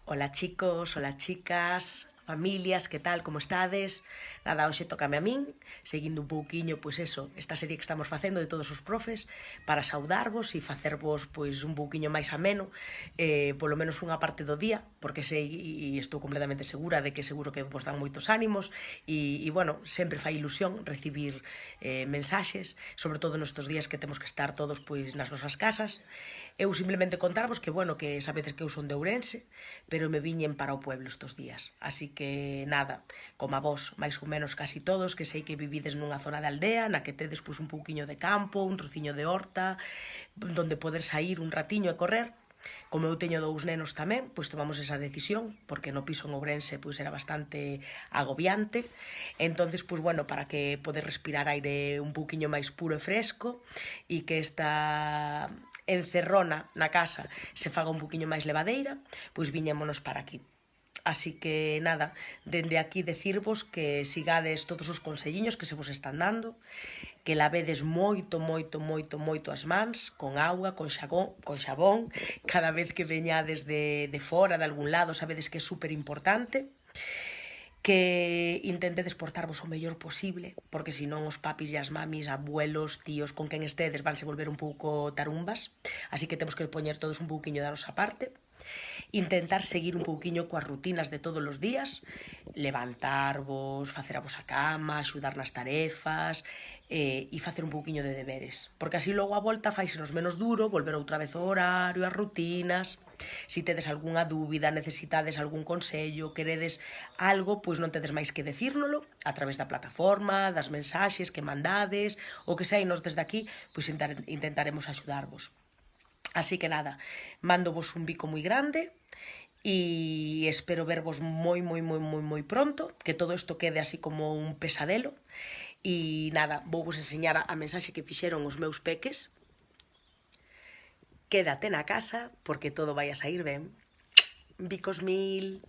Hola chicos, hola chicas, familias, que tal, como estades? Nada, hoxe tócame a min, seguindo un pouquiño, pois eso, esta serie que estamos facendo de todos os profes, para saudarvos e facervos, pois, un pouquiño máis ameno, polo menos unha parte do día, porque sei e estou completamente segura de que seguro que vos dan moitos ánimos bueno, sempre fai ilusión recibir mensaxes, sobre todo nestes días que temos que estar todos pois nas nosas casas. Eu simplemente contarvos que, bueno, que sabedes que eu son de Ourense, pero me viñen para o pueblo estes días. Así que, nada, como a vos, máis ou menos casi todos, que sei que vivides nunha zona de aldea, na que tedes pois un pouquiño de campo, un trociño de horta, donde poder sair un ratiño e correr. Como eu teño dous nenos tamén, pois tomamos esa decisión, porque no piso en Ourense pois era bastante agobiante. Entonces, pois bueno, para que poder respirar aire un pouquiño máis puro e fresco e que esta encerrona na casa se faga un pouquiño máis levadeira, pois viñémonos para aquí. Así que, nada, dende aquí decirvos que sigades todos os conselliños que se vos están dando, que lavedes moito as mans, con auga, con xabón, cada vez que veñades de fora, de algún lado, sabedes que é super importante, que intentedes portarvos o mellor posible, porque senón os papis e as mamis, abuelos, tíos, con quen estedes vanse volver un pouco tarumbas, así que temos que poñer todos un pouquiño da nosa parte, intentar seguir un pouquiño coas rutinas de todos os días, levantarvos, facer a vosa cama, axudar nas tarefas, e facer un pouquiño de deberes, porque así logo a volta faixenos menos duro volver outra vez ao horario, as rutinas. Si tedes algunha dúbida, necesitades algún consello, queredes algo, pois non tedes máis que decírnolo a través da plataforma, das mensaxes que mandades, o que sei, nos desde aquí, pois intentaremos axudarvos. Así que nada, mándovos un bico moi grande e espero vervos moi pronto, que todo isto quede así como un pesadelo. E nada, vos enseñar a mensaxe que fixeron os meus peques. Quédate na casa porque todo vai a sair ben. Bicos mil.